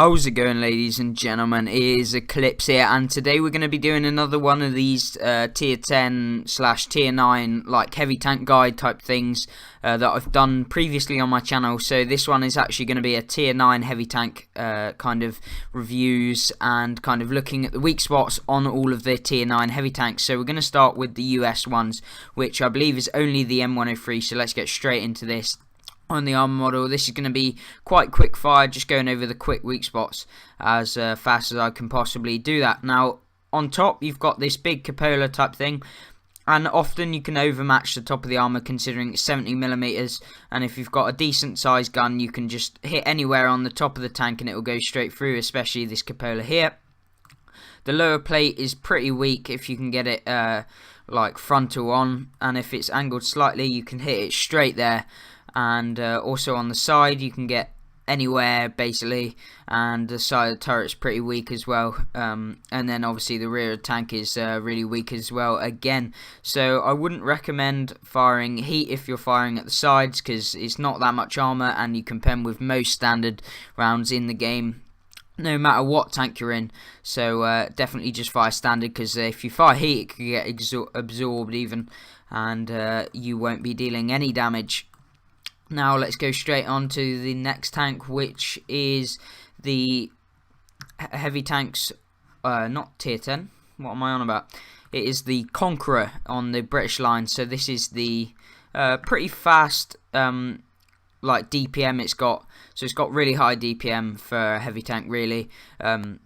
How's it going, ladies and gentlemen? It is Eclipse here, and today we're going to be doing another one of these tier 10 / tier 9 like heavy tank guide type things that I've done previously on my channel. So this one is actually going to be a tier 9 heavy tank kind of reviews and kind of looking at the weak spots on all of the tier 9 heavy tanks. So we're going to start with the US ones, which I believe is only the M103, so let's get straight into this. On the armor model, this is going to be quite quick fire, just going over the quick weak spots as fast as I can possibly do that. Now on top you've got this big cupola type thing, and often you can overmatch the top of the armor considering it's 70mm, and if you've got a decent sized gun you can just hit anywhere on the top of the tank and it will go straight through, especially this cupola here. The lower plate is pretty weak if you can get it like frontal on, and if it's angled slightly you can hit it straight there. And also on the side you can get anywhere basically, and the side of the turret's pretty weak as well, and then obviously the rear of the tank is really weak as well again. So I wouldn't recommend firing heat if you're firing at the sides, because it's not that much armor and you can pen with most standard rounds in the game no matter what tank you're in. So definitely just fire standard, because if you fire heat it can get absorbed even, and you won't be dealing any damage. Now let's go straight on to the next tank, which is the heavy tanks, not tier 10, what am I on about? It is the Conqueror on the British line. So this is the pretty fast like DPM it's got, so it's got really high DPM for a heavy tank really. And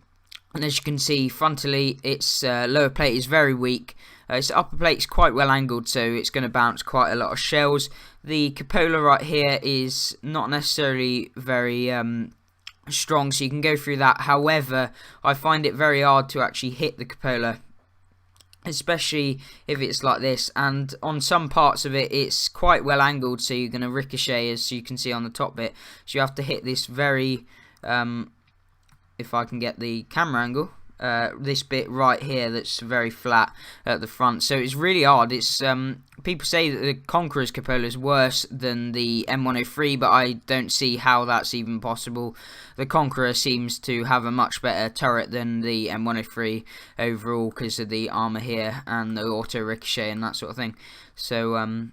as you can see frontally, its lower plate is very weak. Its upper plate is quite well angled, so it's going to bounce quite a lot of shells. The cupola right here is not necessarily very strong, so you can go through that. However, I find it very hard to actually hit the cupola, especially if it's like this, and on some parts of it it's quite well angled, so you're going to ricochet, as you can see on the top bit. So you have to hit this very if I can get the camera angle, this bit right here that's very flat at the front. So it's really hard. It's people say that the Conqueror's cupola is worse than the M103, but I don't see how that's even possible. The Conqueror seems to have a much better turret than the M103 overall, because of the armor here and the auto ricochet and that sort of thing. So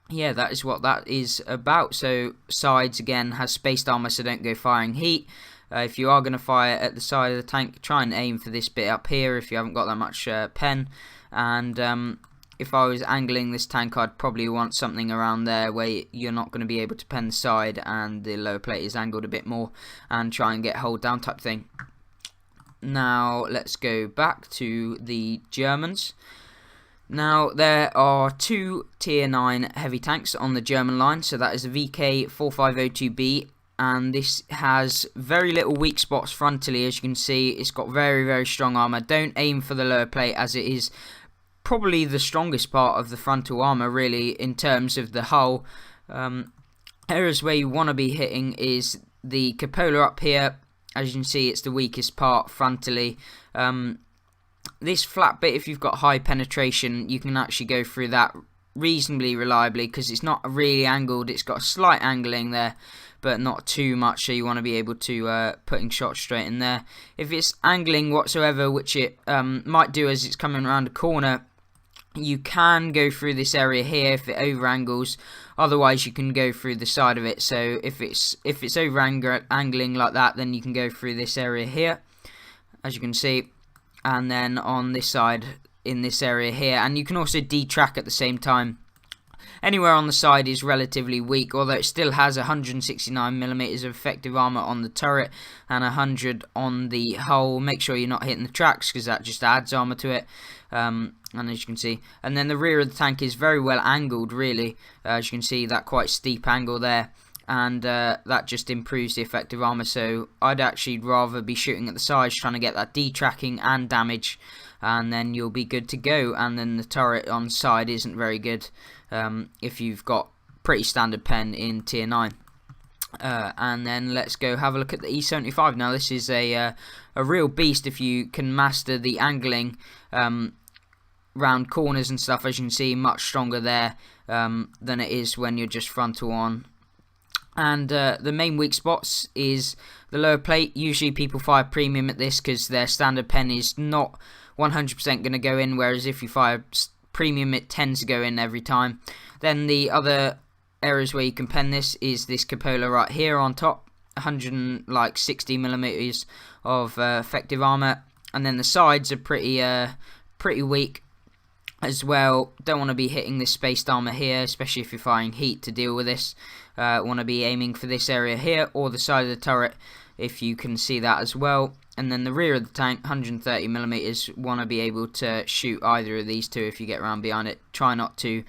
yeah, that is what that is about. So sides again has spaced armor, so don't go firing heat. If you are going to fire at the side of the tank, try and aim for this bit up here if you haven't got that much pen. And if I was angling this tank, I'd probably want something around there where you're not going to be able to pen the side and the lower plate is angled a bit more, and try and get hold down type thing. Now let's go back to the Germans. Now there are two tier 9 heavy tanks on the German line, so that is the VK4502B, and this has very little weak spots frontally. As you can see, it's got very strong armor. Don't aim for the lower plate, as it is probably the strongest part of the frontal armor really in terms of the hull. Areas where you want to be hitting is the cupola up here. As you can see, it's the weakest part frontally. This flat bit, if you've got high penetration, you can actually go through that reasonably reliably, because it's not really angled. It's got a slight angling there, but not too much, so you want to be able to putting shots straight in there. If it's angling whatsoever, which it might do as it's coming around a corner, you can go through this area here if it over angles. Otherwise you can go through the side of it. So if it's over angling like that, then you can go through this area here, as you can see, and then on this side in this area here. And you can also detrack at the same time. Anywhere on the side is relatively weak, although it still has 169mm of effective armor on the turret and 100 on the hull. Make sure you're not hitting the tracks, because that just adds armor to it. And as you can see, and then the rear of the tank is very well angled really. As you can see, that quite steep angle there, and that just improves the effective armor. So I'd actually rather be shooting at the sides, trying to get that detracking and damage, and then you'll be good to go. And then the turret on side isn't very good if you've got pretty standard pen in tier 9. And then let's go have a look at the E75. Now this is a real beast if you can master the angling round corners and stuff. As you can see, much stronger there than it is when you're just frontal on. And the main weak spots is the lower plate. Usually people fire premium at this because their standard pen is not 100% going to go in, whereas if you fire premium it tends to go in every time. Then the other areas where you can pen this is this cupola right here on top, 160mm of effective armor, and then the sides are pretty weak as well. Don't want to be hitting this spaced armor here, especially if you're firing heat to deal with this. Want to be aiming for this area here or the side of the turret, if you can see that as well. And then the rear of the tank, 130mm, want to be able to shoot either of these two if you get around behind it. Try not to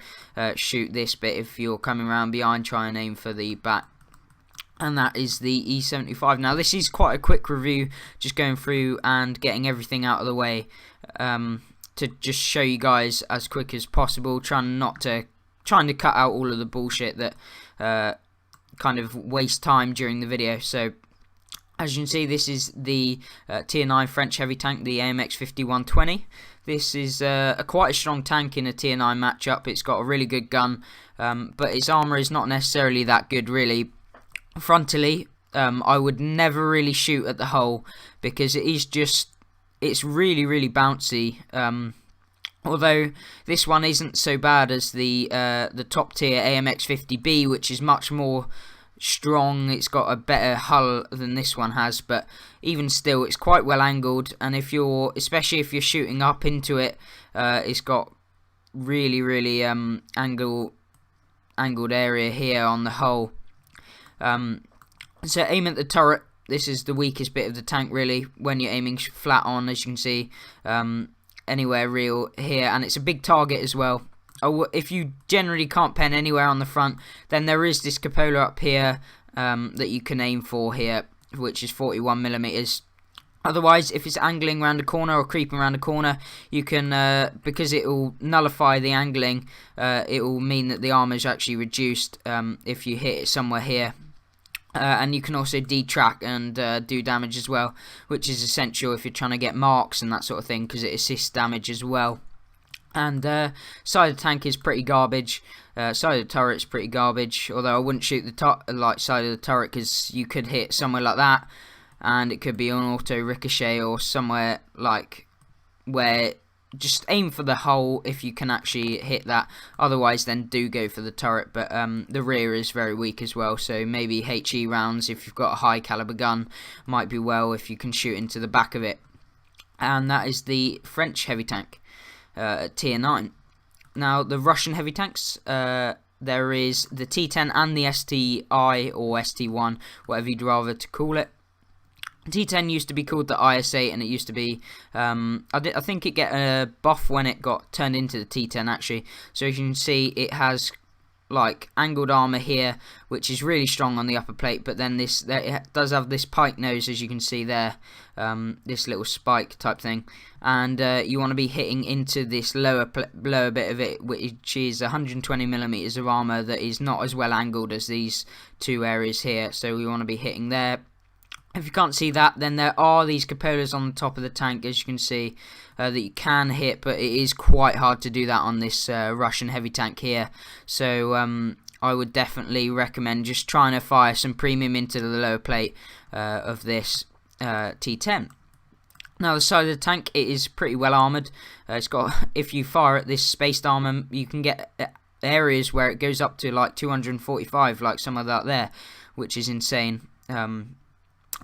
shoot this bit if you're coming around behind. Try and aim for the back. And that is the E75. Now this is quite a quick review, just going through and getting everything out of the way, to just show you guys as quick as possible, trying to cut out all of the bullshit that kind of waste time during the video. So as you can see, this is the tier 9 French heavy tank, the AMX 5120. This is quite a strong tank in a tier 9 matchup. It's got a really good gun, but its armor is not necessarily that good really. Frontally, I would never really shoot at the hull because it's really bouncy. Although this one isn't so bad as the top tier AMX 50B, which is much more strong. It's got a better hull than this one has, but even still, it's quite well angled. And especially if you're shooting up into it, it's got really angled area here on the hull. So aim at the turret. This is the weakest bit of the tank really, when you're aiming flat on, as you can see, anywhere real here, and it's a big target as well. If you generally can't pen anywhere on the front, then there is this cupola up here that you can aim for here, which is 41mm. Otherwise, if it's angling around a corner or creeping around a corner, you can, because it will nullify the angling, it will mean that the armor is actually reduced if you hit it somewhere here. And you can also detrack and do damage as well, which is essential if you're trying to get marks and that sort of thing, because it assists damage as well. And side of the tank is pretty garbage. Side of the turret's pretty garbage, although I wouldn't shoot the side of the turret, because you could hit somewhere like that, and it could be on auto ricochet or somewhere like where. Just aim for the hull if you can actually hit that. Otherwise, then do go for the turret. But the rear is very weak as well. So maybe HE rounds, if you've got a high caliber gun, might be well if you can shoot into the back of it. And that is the French heavy tank, tier 9. Now the Russian heavy tanks, there is the T10 and the STI or ST1, whatever you'd rather to call it. T10 used to be called the IS-8, and it used to be, I think it get a buff when it got turned into the T10 actually. So as you can see, it has like angled armor here, which is really strong on the upper plate, but then it does have this pike nose, as you can see there, this little spike type thing, and you want to be hitting into this lower bit of it, which is 120mm of armor that is not as well angled as these two areas here. So we want to be hitting there. If you can't see that, then there are these cupolas on the top of the tank, as you can see, that you can hit, but it is quite hard to do that on this Russian heavy tank here. So I would definitely recommend just trying to fire some premium into the lower plate of this T10. Now the side of the tank, it is pretty well armoured. It's got, if you fire at this spaced armour, you can get areas where it goes up to like 245, like some of that there, which is insane.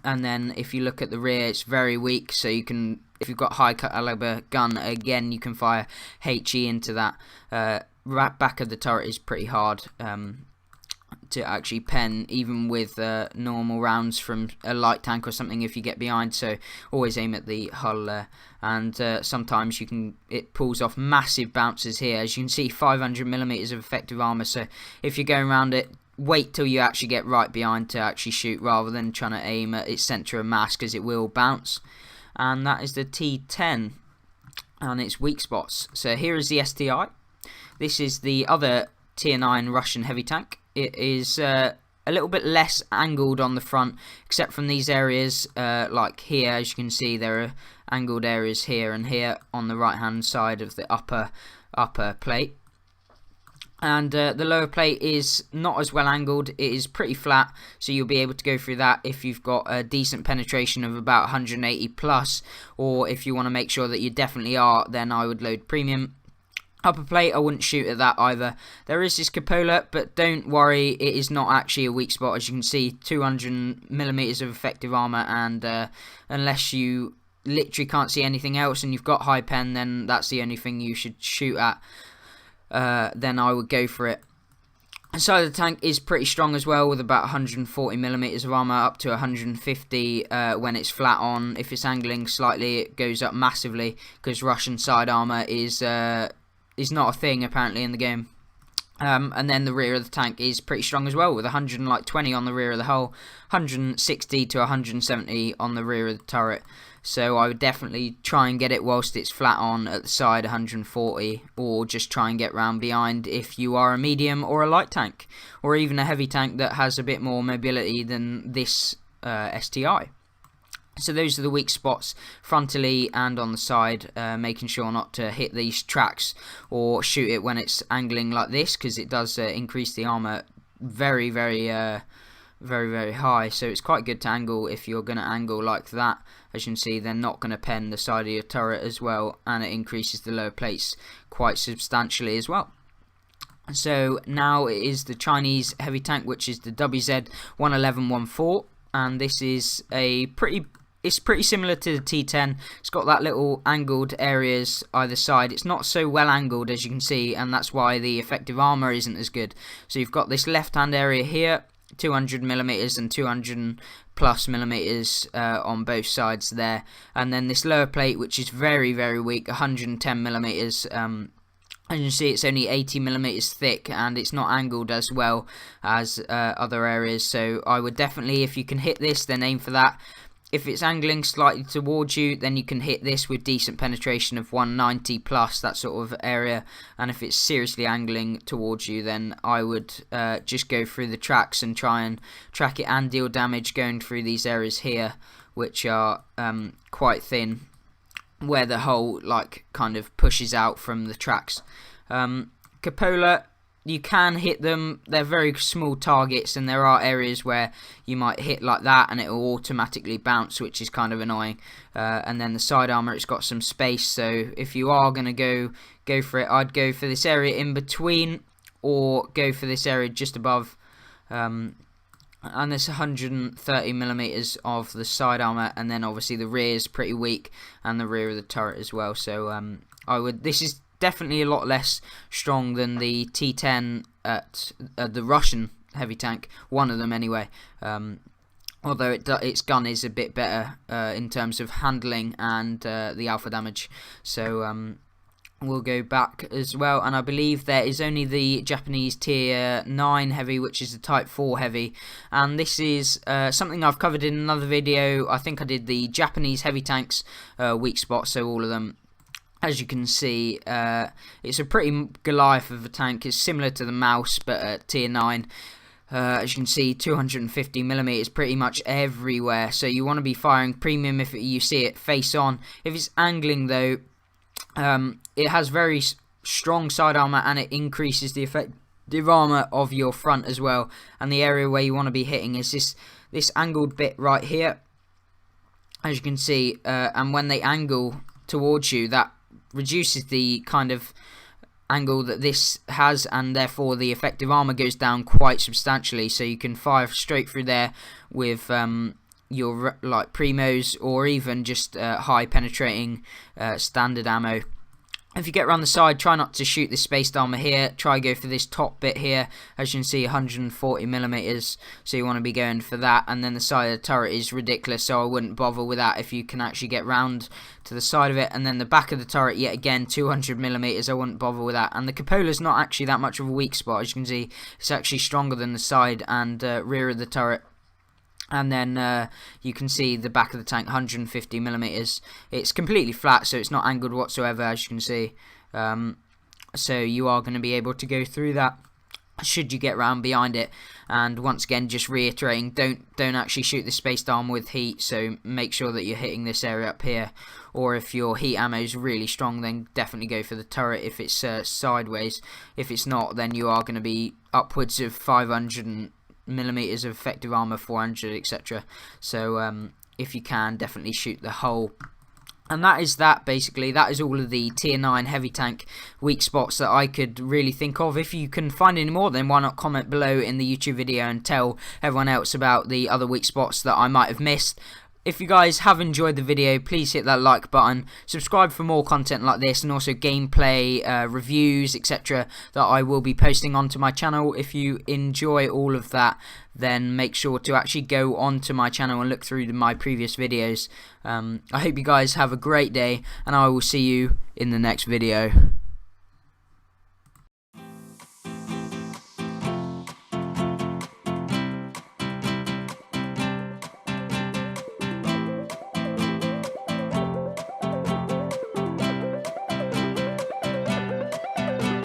And then if you look at the rear, it's very weak, so you can, if you've got high caliber gun, again you can fire HE into that. Back of the turret is pretty hard to actually pen, even with normal rounds from a light tank or something if you get behind. So always aim at the hull there, and sometimes it pulls off massive bounces here. As you can see, 500mm of effective armor. So if you're going around it, wait till you actually get right behind to actually shoot, rather than trying to aim at its centre of mass, because it will bounce. And that is the T10 and its weak spots. So here is the STI. This is the other tier 9 Russian heavy tank. It is a little bit less angled on the front, except from these areas like here. As you can see, there are angled areas here and here on the right hand side of the upper plate. And the lower plate is not as well angled. It is pretty flat, so you'll be able to go through that if you've got a decent penetration of about 180 plus, or if you want to make sure that you definitely are, then I would load premium. Upper plate, I wouldn't shoot at that either. There is this cupola, but don't worry, it is not actually a weak spot. As you can see, 200mm of effective armor, and unless you literally can't see anything else and you've got high pen, then that's the only thing you should shoot at. Then I would go for it. The side of the tank is pretty strong as well, with about 140mm of armor, up to 150 when it's flat on. If it's angling slightly, it goes up massively, because Russian side armor is not a thing apparently in the game. And then the rear of the tank is pretty strong as well, with 120 on the rear of the hull, 160 to 170 on the rear of the turret. So I would definitely try and get it whilst it's flat on at the side, 140, or just try and get round behind if you are a medium or a light tank, or even a heavy tank that has a bit more mobility than this STI. So those are the weak spots frontally and on the side, making sure not to hit these tracks or shoot it when it's angling like this, because it does increase the armor very, very high. So it's quite good to angle if you're going to angle like that. As you can see, they're not going to pen the side of your turret as well, and it increases the lower plates quite substantially as well. So now it is the Chinese heavy tank, which is the WZ-111-14, and this is it's pretty similar to the T10. It's got that little angled areas either side. It's not so well angled, as you can see, and that's why the effective armor isn't as good. So you've got this left hand area here, 200mm and 200 plus millimeters on both sides there, and then this lower plate, which is very, very weak, 110mm. As you can see, it's only 80mm thick, and it's not angled as well as other areas. So I would definitely, if you can hit this, then aim for that. If it's angling slightly towards you, then you can hit this with decent penetration of 190 plus, that sort of area. And if it's seriously angling towards you, then I would just go through the tracks and try and track it and deal damage going through these areas here, which are quite thin, where the hull kind of pushes out from the tracks. Cupola, you can hit them. They're very small targets, and there are areas where you might hit like that and it will automatically bounce, which is kind of annoying. And then the side armor, it's got some space, so if you are going to go for it, I'd go for this area in between, or go for this area just above. And there's 130mm of the side armor, and then obviously the rear is pretty weak, and the rear of the turret as well. So this is definitely a lot less strong than the T10 at the Russian heavy tank, one of them anyway, although its gun is a bit better in terms of handling and the alpha damage. So we'll go back as well, and I believe there is only the Japanese tier 9 heavy, which is the type 4 heavy, and this is something I've covered in another video. I think I did the Japanese heavy tanks weak spots, so all of them. As you can see, it's a pretty Goliath of a tank. It's similar to the Mouse, but at tier 9. As you can see, 250mm is pretty much everywhere. So you want to be firing premium if you see it face on. If it's angling though, it has very strong side armor, and it increases the effective armor of your front as well. And the area where you want to be hitting is this angled bit right here. As you can see, and when they angle towards you, that reduces the kind of angle that this has, and therefore the effective armor goes down quite substantially. So you can fire straight through there with your primos, or even just high penetrating standard ammo. If you get around the side, try not to shoot this spaced armor here. Try go for this top bit here. As you can see, 140mm, so you want to be going for that. And then the side of the turret is ridiculous, so I wouldn't bother with that if you can actually get round to the side of it. And then the back of the turret, yet again, 200mm, I wouldn't bother with that. And the cupola's not actually that much of a weak spot. As you can see, it's actually stronger than the side and rear of the turret. And then you can see the back of the tank, 150mm. It's completely flat, so it's not angled whatsoever, as you can see. So you are going to be able to go through that. should you get round behind it. And once again, just reiterating, don't actually shoot the spaced arm with heat, so make sure that you're hitting this area up here, or if your heat ammo is really strong, then definitely go for the turret if it's sideways. If it's not, then you are going to be upwards of 500 millimeters of effective armor, 400, etc. So if you can, definitely shoot the hole. And that is that, basically. That is all of the tier 9 heavy tank weak spots that I could really think of. If you can find any more, then why not comment below in the YouTube video and tell everyone else about the other weak spots that I might have missed. If you guys have enjoyed the video, please hit that like button, subscribe for more content like this, and also gameplay, reviews, etc. that I will be posting onto my channel. If you enjoy all of that, then make sure to actually go onto my channel and look through my previous videos. I hope you guys have a great day, and I will see you in the next video.